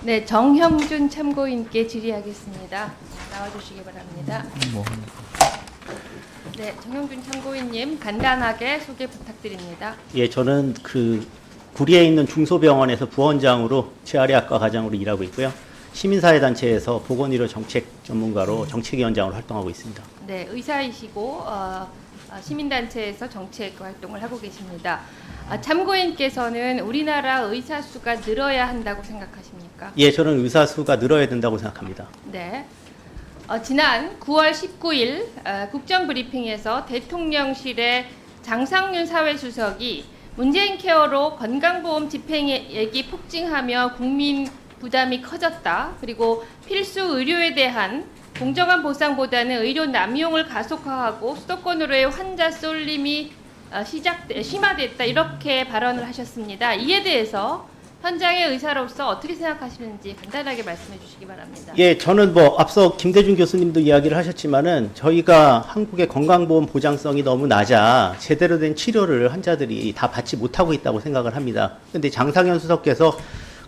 네, 정형준 참고인께 질의하겠습니다. 나와주시기 바랍니다. 네, 정형준 참고인님 간단하게 소개 부탁드립니다. 예, 저는 구리에 있는 중소병원에서 부원장으로 재활의학과 과장으로 일하고 있고요. 시민사회단체에서 보건의료 정책 전문가로 정책위원장으로 활동하고 있습니다. 네, 의사이시고 시민단체에서 정책 활동을 하고 계십니다. 참고인께서는 우리나라 의사 수가 늘어야 한다고 생각하십니까? 예, 저는 의사 수가 늘어야 된다고 생각합니다. 네. 지난 9월 19일 국정브리핑에서 대통령실의 장상윤 사회수석이 문재인 케어로 건강보험 집행액이 폭증하며 국민 부담이 커졌다. 그리고 필수 의료에 대한 공정한 보상보다는 의료 남용을 가속화하고 수도권으로의 환자 쏠림이 심화됐다. 이렇게 발언을 하셨습니다. 이에 대해서 현장의 의사로서 어떻게 생각하시는지 간단하게 말씀해 주시기 바랍니다. 예, 저는 앞서 김대중 교수님도 이야기를 하셨지만은 저희가 한국의 건강보험 보장성이 너무 낮아 제대로 된 치료를 환자들이 다 받지 못하고 있다고 생각을 합니다. 그런데 장상현 수석께서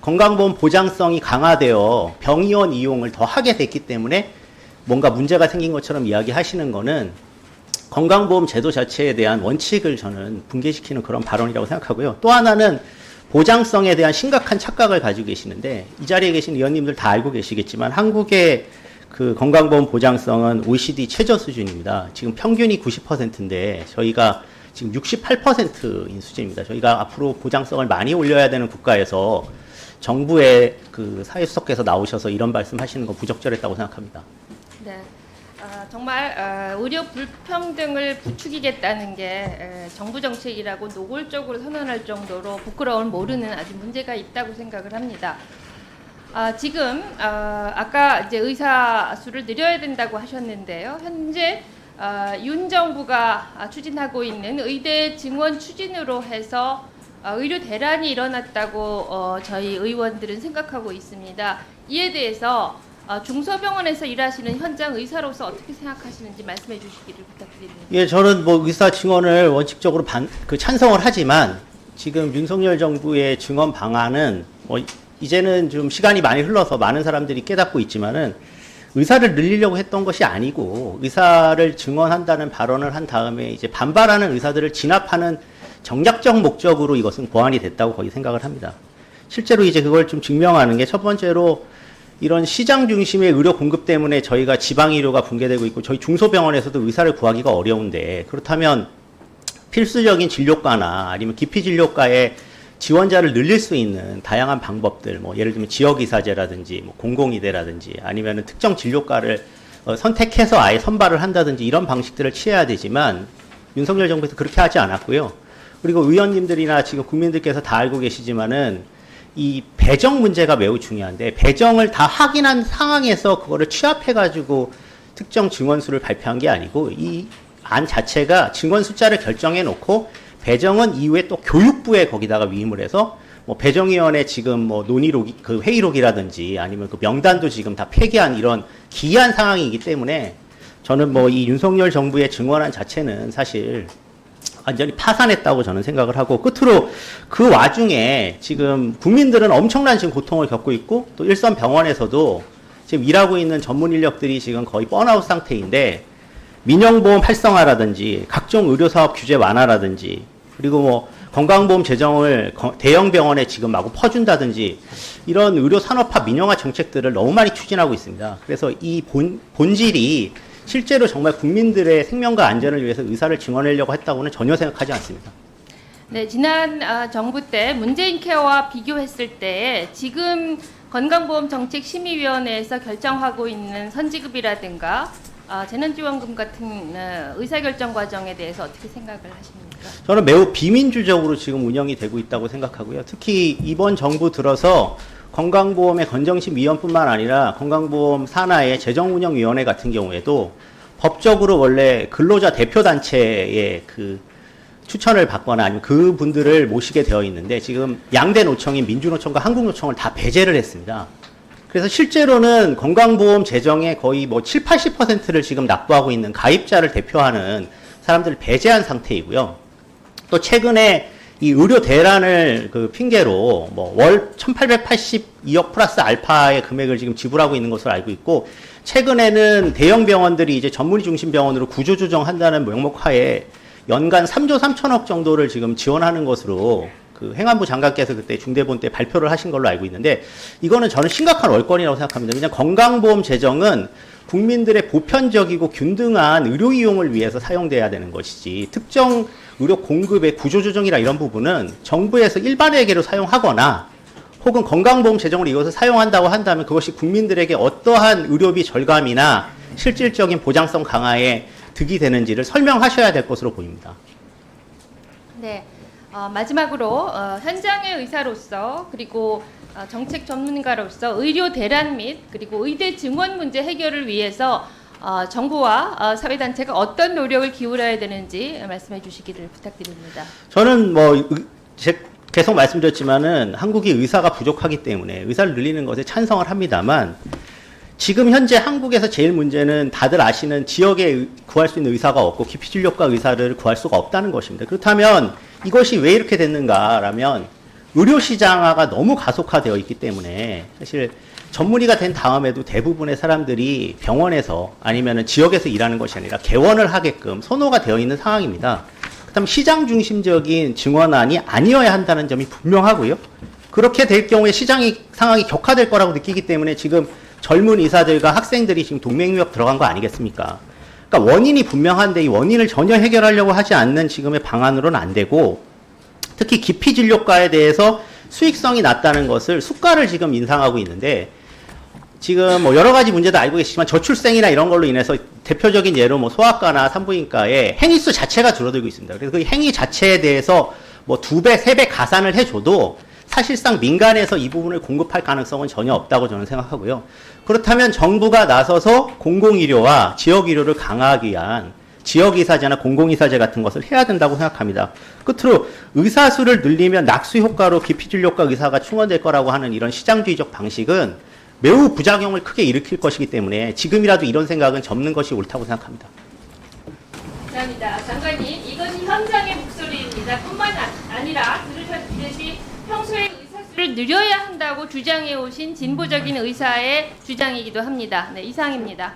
건강보험 보장성이 강화되어 병의원 이용을 더 하게 됐기 때문에 뭔가 문제가 생긴 것처럼 이야기하시는 거는 건강보험 제도 자체에 대한 원칙을 저는 붕괴시키는 그런 발언이라고 생각하고요. 또 하나는 보장성에 대한 심각한 착각을 가지고 계시는데, 이 자리에 계신 의원님들 다 알고 계시겠지만 한국의 건강보험 보장성은 OECD 최저 수준입니다. 지금 평균이 90%인데 저희가 지금 68%인 수준입니다. 저희가 앞으로 보장성을 많이 올려야 되는 국가에서 정부의 사회수석께서 나오셔서 이런 말씀하시는 건 부적절했다고 생각합니다. 네. 정말 의료 불평등을 부추기겠다는 게 정부 정책이라고 노골적으로 선언할 정도로 부끄러움을 모르는 아주 문제가 있다고 생각을 합니다. 지금 아까 이제 의사 수를 늘려야 된다고 하셨는데요. 현재 윤 정부가 추진하고 있는 의대 증원 추진으로 해서 의료 대란이 일어났다고 저희 의원들은 생각하고 있습니다. 이에 대해서 중소병원에서 일하시는 현장 의사로서 어떻게 생각하시는지 말씀해 주시기를 부탁드립니다. 예, 저는 의사 증원을 원칙적으로 찬성을 하지만 지금 윤석열 정부의 증원 방안은 이제는 좀 시간이 많이 흘러서 많은 사람들이 깨닫고 있지만은 의사를 늘리려고 했던 것이 아니고 의사를 증원한다는 발언을 한 다음에 이제 반발하는 의사들을 진압하는 정략적 목적으로 이것은 보완이 됐다고 거의 생각을 합니다. 실제로 이제 그걸 좀 증명하는 게 첫 번째로 이런 시장 중심의 의료 공급 때문에 저희가 지방 의료가 붕괴되고 있고 저희 중소병원에서도 의사를 구하기가 어려운데, 그렇다면 필수적인 진료과나 아니면 기피 진료과의 지원자를 늘릴 수 있는 다양한 방법들, 예를 들면 지역의사제라든지 공공의대라든지 아니면 특정 진료과를 선택해서 아예 선발을 한다든지 이런 방식들을 취해야 되지만 윤석열 정부에서 그렇게 하지 않았고요. 그리고 의원님들이나 지금 국민들께서 다 알고 계시지만은 이 배정 문제가 매우 중요한데, 배정을 다 확인한 상황에서 그거를 취합해가지고 특정 증원수를 발표한 게 아니고 이 안 자체가 증원 숫자를 결정해 놓고 배정은 이후에 또 교육부에 거기다가 위임을 해서 배정위원회 지금 논의록, 회의록이라든지 아니면 명단도 지금 다 폐기한 이런 기이한 상황이기 때문에 저는 이 윤석열 정부의 증원안 자체는 사실 완전히 파산했다고 저는 생각을 하고, 끝으로 그 와중에 지금 국민들은 엄청난 지금 고통을 겪고 있고 또 일선 병원에서도 지금 일하고 있는 전문 인력들이 지금 거의 번아웃 상태인데, 민영보험 활성화라든지 각종 의료사업 규제 완화라든지 그리고 건강보험 재정을 대형 병원에 지금 마구 퍼준다든지 이런 의료산업화 민영화 정책들을 너무 많이 추진하고 있습니다. 그래서 이 본질이 실제로 정말 국민들의 생명과 안전을 위해서 의사를 증원하려고 했다고는 전혀 생각하지 않습니다. 네, 지난 정부 때 문재인 케어와 비교했을 때 지금 건강보험정책심의위원회에서 결정하고 있는 선지급이라든가 재난지원금 같은 의사결정 과정에 대해서 어떻게 생각을 하십니까? 저는 매우 비민주적으로 지금 운영이 되고 있다고 생각하고요. 특히 이번 정부 들어서 건강보험의 건정심위원뿐만 아니라 건강보험 산하의 재정운영위원회 같은 경우에도 법적으로 원래 근로자 대표단체의 추천을 받거나 아니면 그분들을 모시게 되어 있는데, 지금 양대 노총인 민주노총과 한국노총을 다 배제를 했습니다. 그래서 실제로는 건강보험 재정의 거의 7, 80%를 지금 납부하고 있는 가입자를 대표하는 사람들을 배제한 상태이고요. 또 최근에 이 의료 대란을 그 핑계로 뭐 월 1,882억 플러스 알파의 금액을 지금 지불하고 있는 것으로 알고 있고, 최근에는 대형 병원들이 이제 전문의 중심 병원으로 구조조정한다는 명목하에 연간 3조 3천억 정도를 지금 지원하는 것으로 그 행안부 장관께서 그때 중대본 때 발표를 하신 걸로 알고 있는데, 이거는 저는 심각한 월권이라고 생각합니다. 그냥 건강보험 재정은 국민들의 보편적이고 균등한 의료 이용을 위해서 사용돼야 되는 것이지, 특정 의료 공급의 구조조정이나 이런 부분은 정부에서 일반회계로 사용하거나 혹은 건강보험 재정을 이것을 사용한다고 한다면 그것이 국민들에게 어떠한 의료비 절감이나 실질적인 보장성 강화에 득이 되는지를 설명하셔야 될 것으로 보입니다. 네. 마지막으로 현장의 의사로서 그리고 정책 전문가로서 의료 대란 및 그리고 의대 증원 문제 해결을 위해서 정부와 사회단체가 어떤 노력을 기울여야 되는지 말씀해 주시기를 부탁드립니다. 저는 계속 말씀드렸지만은 한국이 의사가 부족하기 때문에 의사를 늘리는 것에 찬성을 합니다만, 지금 현재 한국에서 제일 문제는 다들 아시는 지역에 구할 수 있는 의사가 없고 기피진료과 의사를 구할 수가 없다는 것입니다. 그렇다면 이것이 왜 이렇게 됐는가라면 의료시장화가 너무 가속화되어 있기 때문에, 사실 전문의가 된 다음에도 대부분의 사람들이 병원에서 아니면 지역에서 일하는 것이 아니라 개원을 하게끔 선호가 되어 있는 상황입니다. 그렇다면 시장 중심적인 증원안이 아니어야 한다는 점이 분명하고요. 그렇게 될 경우에 상황이 격화될 거라고 느끼기 때문에 지금 젊은 의사들과 학생들이 지금 동맹유업 들어간 거 아니겠습니까? 그러니까 원인이 분명한데 이 원인을 전혀 해결하려고 하지 않는 지금의 방안으로는 안 되고, 특히 기피진료과에 대해서 수익성이 낮다는 것을 수가를 지금 인상하고 있는데, 지금 뭐 여러 가지 문제도 알고 계시지만 저출생이나 이런 걸로 인해서 대표적인 예로 뭐 소아과나 산부인과에 행위수 자체가 줄어들고 있습니다. 그래서 그 행위 자체에 대해서 뭐 2배, 3배 가산을 해줘도 사실상 민간에서 이 부분을 공급할 가능성은 전혀 없다고 저는 생각하고요. 그렇다면 정부가 나서서 공공의료와 지역의료를 강화하기 위한 지역의사제나 공공의사제 같은 것을 해야 된다고 생각합니다. 끝으로 의사수를 늘리면 낙수 효과로 기피진료과 의사가 충원될 거라고 하는 이런 시장주의적 방식은 매우 부작용을 크게 일으킬 것이기 때문에 지금이라도 이런 생각은 접는 것이 옳다고 생각합니다. 감사합니다. 장관님, 이건 현장의 목소리입니다. 뿐만 아니라 들으셨듯이 평소에 의사수를 늘려야 한다고 주장해 오신 진보적인 의사의 주장이기도 합니다. 네, 이상입니다.